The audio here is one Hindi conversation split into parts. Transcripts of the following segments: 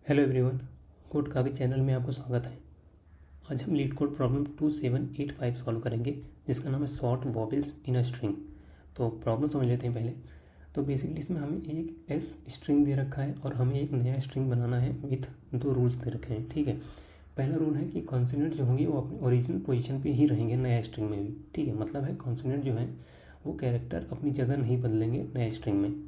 हेलो एवरीवन, कोड कागज चैनल में आपको स्वागत है। आज हम लीड कोड प्रॉब्लम 2785 सॉल्व करेंगे, जिसका नाम है sort vowels in a string. तो प्रॉब्लम समझ लेते हैं पहले। तो बेसिकली इसमें हमें एक एस स्ट्रिंग दे रखा है और हमें एक नया स्ट्रिंग बनाना है विथ दो रूल्स दे रखे हैं। ठीक है, पहला रूल है कि कॉन्सोनेंट जो होंगे वो अपने ओरिजिनल पोजीशन पे ही रहेंगे नया स्ट्रिंग में भी। ठीक है, मतलब है कॉन्सोनेंट जो है वो कैरेक्टर अपनी जगह नहीं बदलेंगे नए स्ट्रिंग में,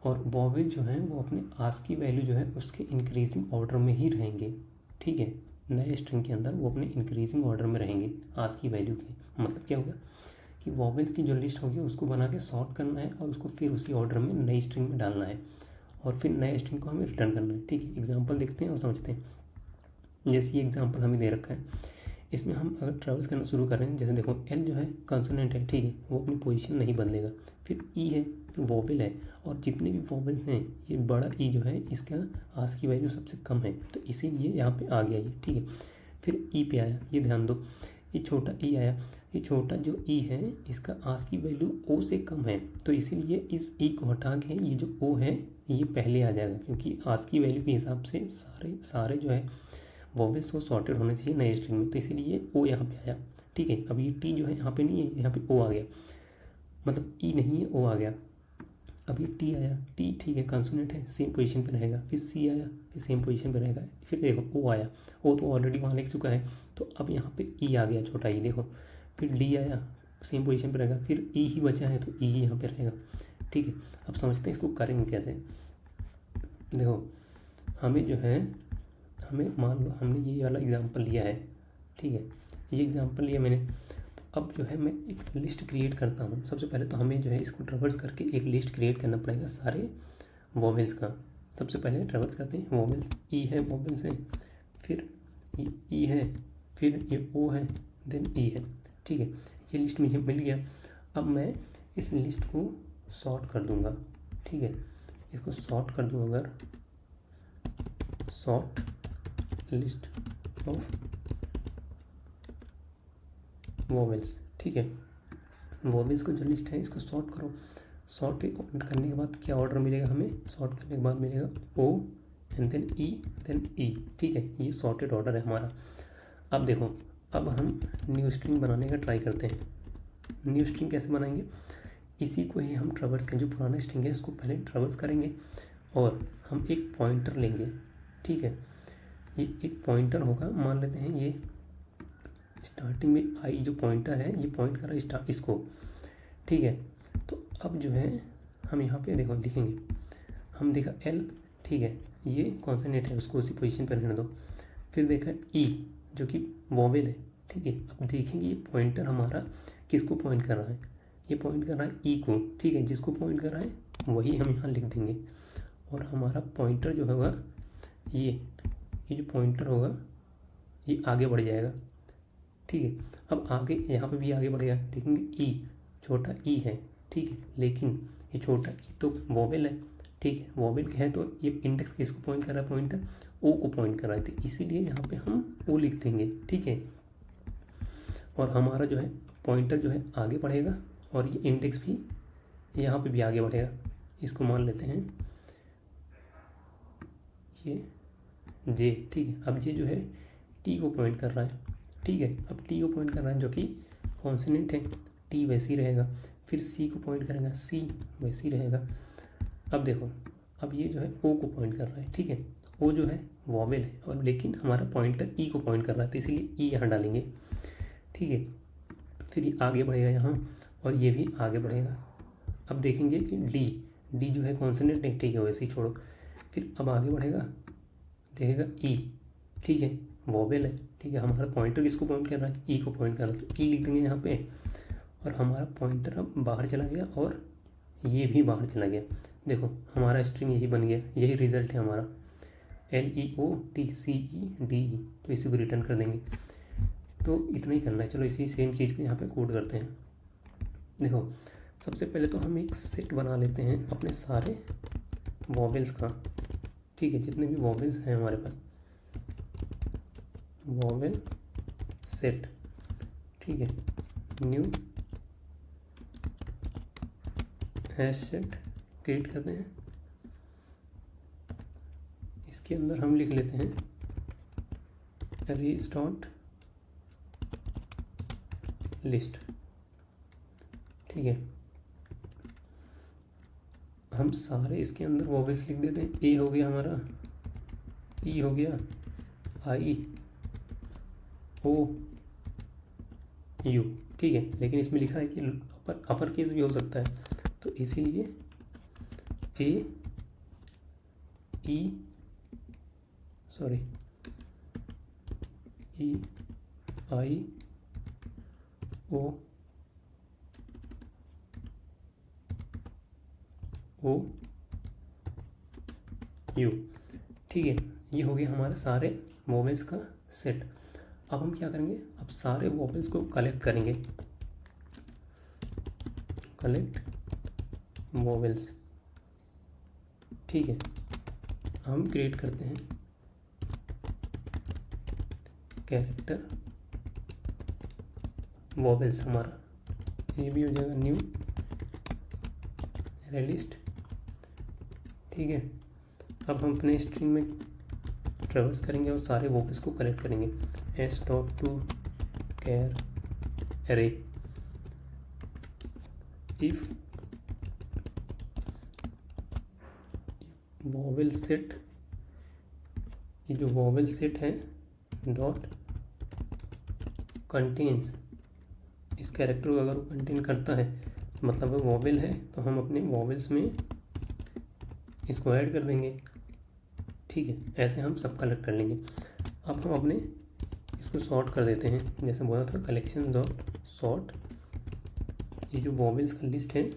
और वॉवेल जो हैं वो अपने आस्क की वैल्यू जो है उसके इंक्रीजिंग ऑर्डर में ही रहेंगे। ठीक है, नए स्ट्रिंग के अंदर वो अपने इंक्रीजिंग ऑर्डर में रहेंगे आस्क की वैल्यू के। मतलब क्या होगा कि वॉवेल्स की जो लिस्ट होगी उसको बना के सॉर्ट करना है और उसको फिर उसी ऑर्डर में नई स्ट्रिंग में डालना है और फिर नए स्ट्रिंग को हमें रिटर्न करना है। ठीक है, एग्जाम्पल देखते हैं और समझते हैं। जैसे ये एग्जाम्पल हमें दे रखा है, इसमें हम अगर ट्रेवल्स करना शुरू कर रहे हैं, जैसे देखो एल जो है कॉन्सोनेंट है, ठीक है, वो अपनी पोजीशन नहीं बदलेगा। फिर ई है, फिर वॉवेल है, और जितने भी वॉवेल्स हैं ये बड़ा ई जो है इसका आस की वैल्यू सबसे कम है, तो इसीलिए यहाँ पे आ गया ये। ठीक है, फिर ई पे आया, ये ध्यान दो, ये छोटा ई आया, ये छोटा जो ई है इसका आस की वैल्यू ओ से कम है, तो इसीलिए इस ई को हटा के ये जो ओ है ये पहले आ जाएगा, क्योंकि आस की वैल्यू के हिसाब से सारे सारे जो है वॉवेल्स वो सॉर्टेड होने चाहिए नए स्ट्रिंग में, तो इसीलिए ओ यहाँ पे आया। ठीक है, अब ये टी जो है यहाँ पे नहीं है, यहाँ पे ओ आ गया, मतलब ई नहीं है ओ आ गया। अब ये टी आया, टी ठीक है कॉन्सोनेंट है सेम पोजीशन पे रहेगा। फिर सी आया, फिर सेम पोजीशन पे रहेगा। फिर देखो ओ आया, ओ तो ऑलरेडी वहाँ लिख चुका है, तो अब यहाँ पे ई आ गया छोटा ई, देखो। फिर डी आया, सेम पोजीशन पे रहेगा। फिर ई ही बचा है तो ई ही यहाँ पे रहेगा। ठीक है, अब समझते हैं इसको करेंगे कैसे। देखो हमें जो है, हमें मान लो हमने ये वाला एग्जांपल लिया है। ठीक है, ये एग्जांपल लिया मैंने, तो अब जो है मैं एक लिस्ट क्रिएट करता हूँ। सबसे पहले तो हमें जो है इसको ट्रेवर्स करके एक लिस्ट क्रिएट करना पड़ेगा सारे वॉवेल्स का। सबसे पहले ट्रेवर्स करते हैं वॉवेल्स, ई है वॉवेल्स है, फिर ये ई है, फिर ये ओ है, देन ई है। ठीक है, ये लिस्ट मुझे मिल गया। अब मैं इस लिस्ट को सॉर्ट कर दूंगा। ठीक है, इसको सॉर्ट कर दूँ अगर, सॉर्ट लिस्ट ऑफ वॉवेल्स। ठीक है, वॉवेल्स को जो लिस्ट है इसको सॉर्ट करो। सॉर्ट करने के बाद क्या ऑर्डर मिलेगा हमें, सॉर्ट करने के बाद मिलेगा O and then E then E. ठीक है, ये सॉर्टेड ऑर्डर है हमारा। अब देखो, अब हम न्यू स्ट्रिंग बनाने का ट्राई करते हैं। न्यू स्ट्रिंग कैसे बनाएंगे, इसी को ही हम ट्रेवर्स करें, जो पुराना स्ट्रिंग है इसको पहले ट्रेवर्स करेंगे और हम एक पॉइंटर लेंगे। ठीक है, ये एक पॉइंटर होगा, मान लेते हैं ये स्टार्टिंग में आई जो पॉइंटर है ये पॉइंट कर रहा है इसको। ठीक है, तो अब जो है हम यहाँ पे देखो लिखेंगे, हम देखा एल, ठीक है, ये कॉन्सोनेंट है उसको उसी पोजीशन पर रहने दो। फिर देखा ई जो कि वॉवेल है। ठीक है, अब देखेंगे ये पॉइंटर हमारा किसको पॉइंट कर रहा है, ये पॉइंट कर रहा है ई को। ठीक है, जिसको पॉइंट कर रहा है वही हम यहाँ लिख देंगे, और हमारा पॉइंटर जो होगा ये जो पॉइंटर होगा ये आगे बढ़ जाएगा। ठीक है, अब आगे यहाँ पे भी आगे बढ़ेगा, देखेंगे ई, छोटा ई है। ठीक है, लेकिन ये छोटा ई तो वॉवेल है। ठीक है, वॉवेल है तो ये इंडेक्स किसको पॉइंट कर रहा है, पॉइंटर ओ को पॉइंट कर रहा है, तो इसीलिए यहाँ पे हम ओ लिख देंगे। ठीक है, और हमारा जो है पॉइंटर जो है आगे बढ़ेगा और ये इंडेक्स भी यहाँ पे भी आगे बढ़ेगा। इसको मान लेते हैं ये जे। ठीक है, अब जे जो है टी को पॉइंट कर रहा है। ठीक है, अब टी को पॉइंट कर रहा है जो कि कॉन्सोनेंट है, टी वैसे ही रहेगा। फिर सी को पॉइंट करेगा, सी वैसे ही रहेगा। अब देखो, अब ये जो है ओ को पॉइंट कर रहा है। ठीक है, ओ जो है वॉवेल है और लेकिन हमारा पॉइंटर ई को पॉइंट कर रहा है, तो इसीलिए ई यहाँ डालेंगे। ठीक है, फिर ये आगे बढ़ेगा यहाँ और ये भी आगे बढ़ेगा। अब देखेंगे कि डी जो है कॉन्सोनेंट है, ठीक है वैसे ही छोड़ो। फिर अब आगे बढ़ेगा, देखेगा ई, ठीक है वॉवेल है। ठीक है, हमारा पॉइंटर किसको पॉइंट कर रहा है, ई को पॉइंट कर रहा है, तो ई लिख देंगे यहाँ पे, और हमारा पॉइंटर अब बाहर चला गया और ये भी बाहर चला गया। देखो हमारा स्ट्रिंग यही बन गया, यही रिजल्ट है हमारा, LEOTCEDE, तो इसी को रिटर्न कर देंगे। तो इतना ही करना है। चलो इसी सेम चीज़ को यहाँ पे कोड करते हैं। देखो सबसे पहले तो हम एक सेट बना लेते हैं अपने सारे वॉवेल्स का। ठीक है, जितने भी वॉवेल्स हैं हमारे पास, वॉवेल सेट। ठीक है, न्यू हैश सेट क्रिएट करते हैं। इसके अंदर हम लिख लेते हैं अरेज डॉट लिस्ट। ठीक है, हम सारे इसके अंदर वॉवेल्स लिख देते हैं। ए हो गया हमारा, ई हो गया, आई, ओ, यू। ठीक है, लेकिन इसमें लिखा है कि अपर केस भी हो सकता है, तो इसीलिए ए, ई, sorry, E, I, O, O, you. ठीक है, ये हो गया हमारे सारे वोवेल्स का सेट। अब हम क्या करेंगे, अब सारे वोवेल्स को कलेक्ट करेंगे, कलेक्ट वोवेल्स। ठीक है, हम क्रिएट करते हैं कैरेक्टर वोवेल्स। हमारा ये भी हो जाएगा न्यू अरे लिस्ट। ठीक है, अब हम अपने स्ट्रिंग में ट्रेवर्स करेंगे और सारे वोवेल्स को कलेक्ट करेंगे। S dot to char array if vowel set, ये जो वोवेल सेट है डॉट कंटेन्स, इस कैरेक्टर को अगर वो कंटेन करता है मतलब वो वोवेल है, तो हम अपने वोवेल्स में इसको ऐड कर देंगे। ठीक है, ऐसे हम सब कलेक्ट कर लेंगे। अब हम अपने इसको सॉर्ट कर देते हैं, जैसे बोला था कलेक्शन डॉट सॉर्ट। ये जो वोवेल्स का लिस्ट है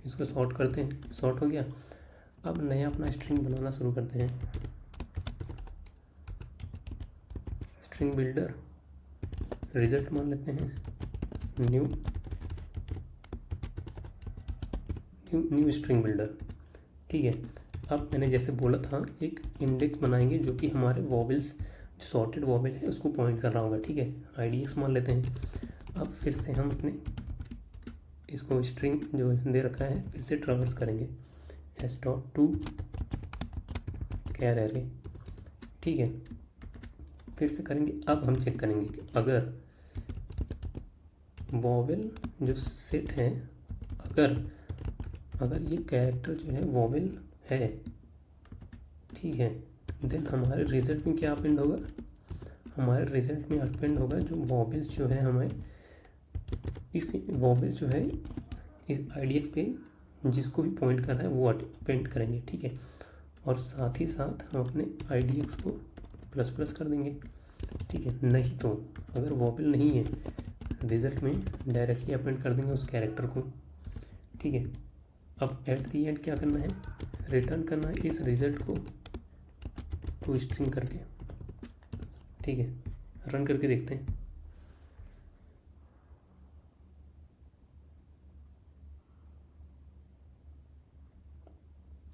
इसको सॉर्ट करते हैं, सॉर्ट हो गया। अब नया अपना स्ट्रिंग बनाना शुरू करते हैं। स्ट्रिंग बिल्डर, रिजल्ट मान लेते हैं न्यू स्ट्रिंग बिल्डर। ठीक है, अब मैंने जैसे बोला था एक इंडेक्स बनाएंगे जो कि हमारे वोवेल्स, जो सॉर्टेड वोवेल है उसको पॉइंट कर रहा होगा। ठीक है, IDX मान लेते हैं। अब फिर से हम अपने इसको स्ट्रिंग जो दे रखा है फिर से ट्रावर्स करेंगे, S dot to char array. ठीक है, फिर से करेंगे। अब हम चेक करेंगे कि अगर वोवेल जो सेट है, अगर ये कैरेक्टर जो है वोवेल है, ठीक है, देन हमारे रिजल्ट में क्या अपेंड होगा, हमारे रिजल्ट में अपेंड होगा जो वोवेल्स जो है हमें इस वोवेल्स जो है इस IDX पे जिसको भी पॉइंट कर रहा है वो अपेंड करेंगे। ठीक है, और साथ ही साथ हम अपने IDX को प्लस प्लस कर देंगे। ठीक है, नहीं तो अगर वोवेल नहीं है रिजल्ट में डायरेक्टली अपेंड कर देंगे उस कैरेक्टर को। ठीक है, अब एट दी एंड क्या करना है, रिटर्न करना है इस रिजल्ट को टू स्ट्रिंग करके। ठीक है, रन करके देखते हैं।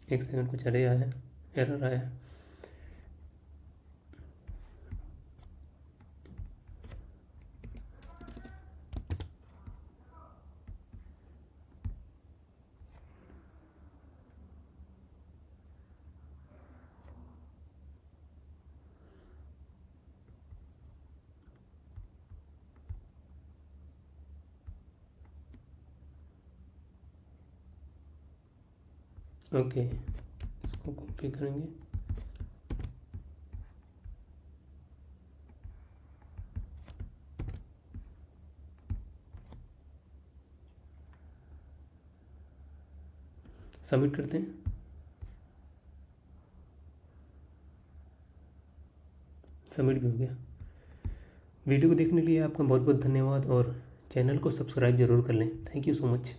एक सेकंड, कुछ एरर आया है, एरर आया है। ओके, इसको कॉपी करेंगे, सबमिट करते हैं। सबमिट भी हो गया। वीडियो को देखने के लिए आपका बहुत बहुत धन्यवाद और चैनल को सब्सक्राइब जरूर कर लें। Thank you so much.